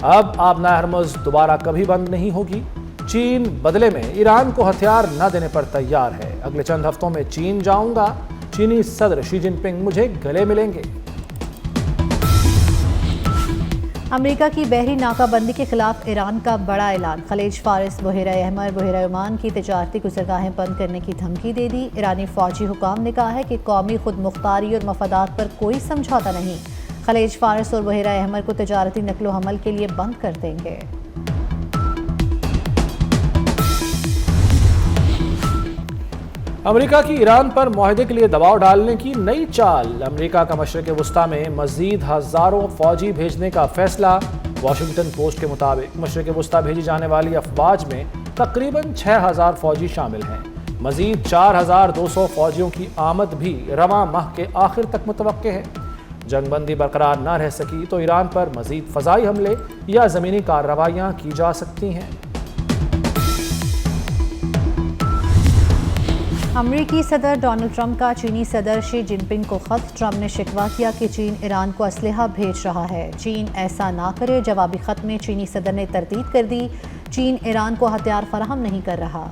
اب آبنائے ہرمز دوبارہ کبھی بند نہیں ہوگی۔ چین بدلے میں ایران کو ہتھیار نہ دینے پر تیار ہے۔ اگلے چند ہفتوں میں چین جاؤں گا، چینی صدر شی جن پنگ مجھے گلے ملیں گے۔ امریکہ کی بحری ناکہ بندی کے خلاف ایران کا بڑا اعلان۔ خلیج فارس، بحیرہ احمر، بحیرہ عمان کی تجارتی گزرگاہیں بند کرنے کی دھمکی دے دی۔ ایرانی فوجی حکام نے کہا ہے کہ قومی خود مختاری اور مفادات پر کوئی سمجھوتا نہیں۔ خلیج فارس اور بحیرہ احمر کو تجارتی نقل و حمل کے لیے بند کر دیں گے۔ امریکہ کی ایران پر معاہدے کے لیے دباؤ ڈالنے کی نئی چال۔ امریکہ کا مشرق وسطیٰ میں مزید ہزاروں فوجی بھیجنے کا فیصلہ۔ واشنگٹن پوسٹ کے مطابق مشرق وسطیٰ بھیجی جانے والی افواج میں تقریباً 6000 فوجی شامل ہیں۔ مزید 4200 فوجیوں کی آمد بھی رواں ماہ کے آخر تک متوقع ہے۔ جنگ بندی برقرار نہ رہ سکی تو ایران پر مزید فضائی حملے یا زمینی کارروائیاں کی جا سکتی ہیں۔ امریکی صدر ڈونلڈ ٹرمپ کا چینی صدر شی جن پنگ کو خط۔ ٹرمپ نے شکوہ کیا کہ چین ایران کو اسلحہ بھیج رہا ہے۔ چین ایسا نہ کرے۔ جوابی خط میں چینی صدر نے تردید کر دی، چین ایران کو ہتھیار فراہم نہیں کر رہا۔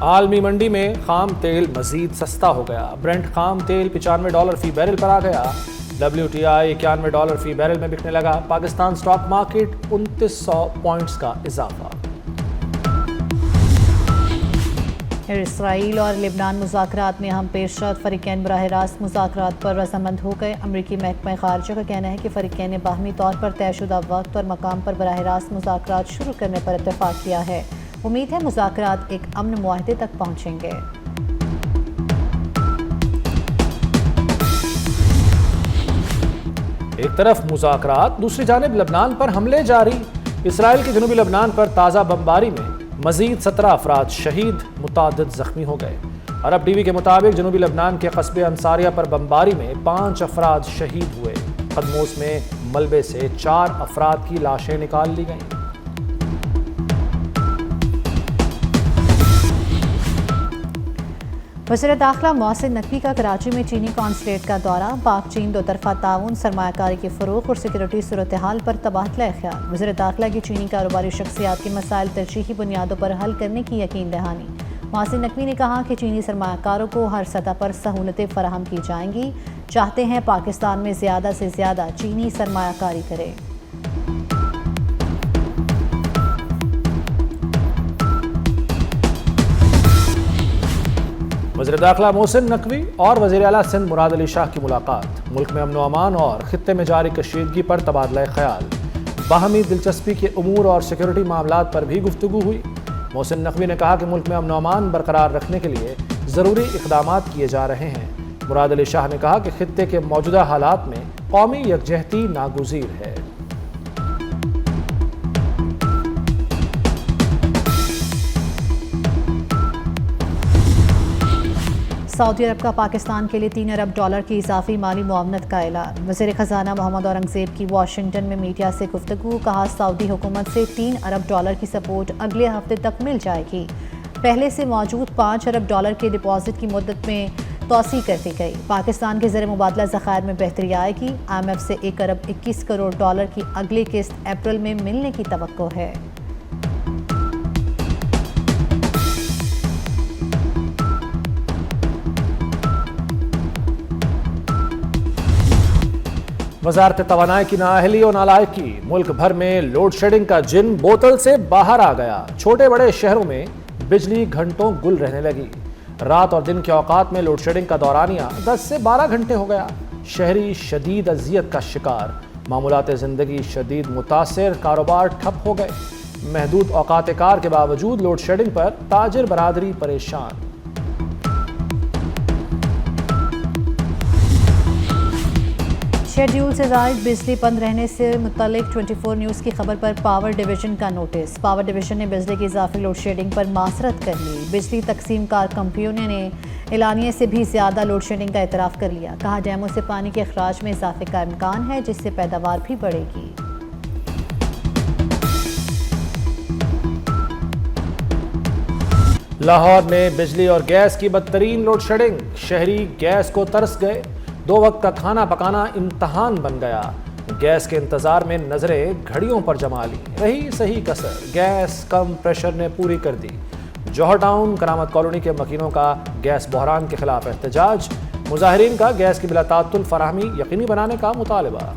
عالمی منڈی میں خام تیل مزید سستا ہو گیا۔ برنٹ خام تیل $95 فی بیرل پر آ گیا۔ WTI $91 فی بیرل میں بکنے لگا۔ پاکستان سٹاک مارکیٹ 2900 پوائنٹس کا اضافہ۔ اسرائیل اور لبنان مذاکرات میں اہم پیش رفت۔ فریقین براہ راست مذاکرات پر رضامند ہو گئے۔ امریکی محکمہ خارجہ کا کہنا ہے کہ فریقین نے باہمی طور پر طے شدہ وقت اور مقام پر براہ راست مذاکرات شروع کرنے پر اتفاق کیا ہے۔ امید ہے مذاکرات ایک امن معاہدے تک پہنچیں گے۔ ایک طرف مذاکرات، دوسری جانب لبنان پر حملے جاری۔ اسرائیل کے جنوبی لبنان پر تازہ بمباری میں مزید 17 افراد شہید، متعدد زخمی ہو گئے۔ عرب ٹی وی کے مطابق جنوبی لبنان کے قصبے انصاریہ پر بمباری میں 5 افراد شہید ہوئے۔ قدموس میں ملبے سے 4 افراد کی لاشیں نکال لی گئیں۔ وزیر داخلہ محسن نقوی کا کراچی میں چینی قونصلیٹ کا دورہ۔ پاک چین دو طرفہ تعاون، سرمایہ کاری کے فروغ اور سیکورٹی صورتحال پر تبادلہ خیال۔ وزیر داخلہ کی چینی کاروباری شخصیات کے مسائل ترجیحی بنیادوں پر حل کرنے کی یقین دہانی۔ محسن نقوی نے کہا کہ چینی سرمایہ کاروں کو ہر سطح پر سہولتیں فراہم کی جائیں گی، چاہتے ہیں پاکستان میں زیادہ سے زیادہ چینی سرمایہ کاری کرے۔ وزیر داخلہ محسن نقوی اور وزیر اعلیٰ سندھ مراد علی شاہ کی ملاقات۔ ملک میں امن و امان اور خطے میں جاری کشیدگی پر تبادلہ خیال۔ باہمی دلچسپی کے امور اور سیکورٹی معاملات پر بھی گفتگو ہوئی۔ محسن نقوی نے کہا کہ ملک میں امن و امان برقرار رکھنے کے لیے ضروری اقدامات کیے جا رہے ہیں۔ مراد علی شاہ نے کہا کہ خطے کے موجودہ حالات میں قومی یکجہتی ناگزیر ہے۔ سعودی عرب کا پاکستان کے لیے $3 ارب کی اضافی مالی معاونت کا اعلان۔ وزیر خزانہ محمد اورنگزیب کی واشنگٹن میں میڈیا سے گفتگو۔ کہا سعودی حکومت سے $3 ارب کی سپورٹ اگلے ہفتے تک مل جائے گی۔ پہلے سے موجود $5 ارب کے ڈپازٹ کی مدت میں توسیع کر دی گئی۔ پاکستان کے زر مبادلہ ذخائر میں بہتری آئے گی۔ IMF سے $1 ارب 21 کروڑ کی اگلی قسط اپریل میں ملنے کی توقع ہے۔ وزارت توانائی کی نااہلی و نالائقی۔ ملک بھر میں لوڈ شیڈنگ کا جن بوتل سے باہر آ گیا۔ چھوٹے بڑے شہروں میں بجلی گھنٹوں گل رہنے لگی۔ رات اور دن کے اوقات میں لوڈ شیڈنگ کا دورانیہ 10 سے 12 گھنٹے ہو گیا۔ شہری شدید اذیت کا شکار۔ معمولات زندگی شدید متاثر، کاروبار ٹھپ ہو گئے۔ محدود اوقات کار کے باوجود لوڈ شیڈنگ پر تاجر برادری پریشان۔ شیڈیول سے زائد بجلی بند رہنے سے متعلق 24 نیوز کی خبر پر پاور ڈویژن کا نوٹس۔ پاور ڈویژن نے بجلی کی اضافی لوڈ شیڈنگ پر معذرت کر لی۔ بجلی تقسیم کار کمپنیوں نے اعلانیے سے بھی زیادہ لوڈ شیڈنگ کا اعتراف کر لیا۔ کہا ڈیموں سے پانی کے اخراج میں اضافے کا امکان ہے، جس سے پیداوار بھی بڑھے گی۔ لاہور میں بجلی اور گیس کی بدترین لوڈ شیڈنگ۔ شہری گیس کو ترس گئے۔ 2 وقت کا کھانا پکانا امتحان بن گیا، گیس کے انتظار میں نظریں گھڑیوں پر جما لی، رہی صحیح کسر گیس کم پریشر نے پوری کر دی۔ جوہر ٹاؤن کرامت کالونی کے مکینوں کا گیس بحران کے خلاف احتجاج، مظاہرین کا گیس کی بلا تعطل فراہمی یقینی بنانے کا مطالبہ۔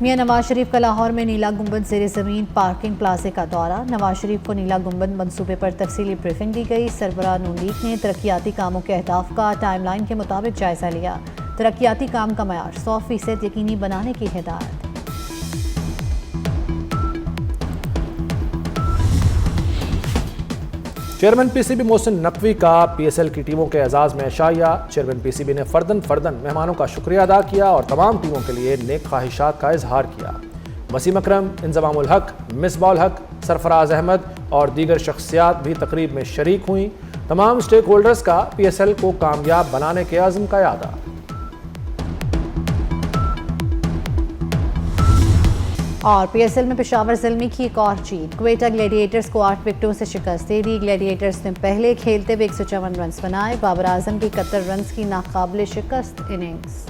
میاں نواز شریف کا لاہور میں نیلا گنبد زیر زمین پارکنگ پلازے کا دورہ، نواز شریف کو نیلا گنبد منصوبے پر تفصیلی بریفنگ دی گئی۔ سربراہ نون لیگ نے ترقیاتی کاموں کے اہداف کا ٹائم لائن کے مطابق جائزہ لیا، ترقیاتی کام کا معیار 100% یقینی بنانے کی ہدایت۔ Chairman P C B Mohsin Naqvi کا پی ایس ایل کی ٹیموں کے اعزاز میں عشائیہ، چیئرمین پی سی بی نے فردن مہمانوں کا شکریہ ادا کیا اور تمام ٹیموں کے لیے نیک خواہشات کا اظہار کیا۔ وسیم اکرم، انضمام الحق، مصباح الحق، سرفراز احمد اور دیگر شخصیات بھی تقریب میں شریک ہوئیں۔ تمام سٹیک ہولڈرز کا پی ایس ایل کو کامیاب بنانے کے عزم کا اعادہ۔ اور پی ایس ایل میں پشاور زلمی کی ایک اور جیت، کوئٹہ گلیڈیٹرز کو 8 وکٹوں سے شکست دے دی۔ گلیڈیٹرز نے پہلے کھیلتے ہوئے 154 رنز بنائے، بابر اعظم کی 71 رنز کی ناقابل شکست اننگز۔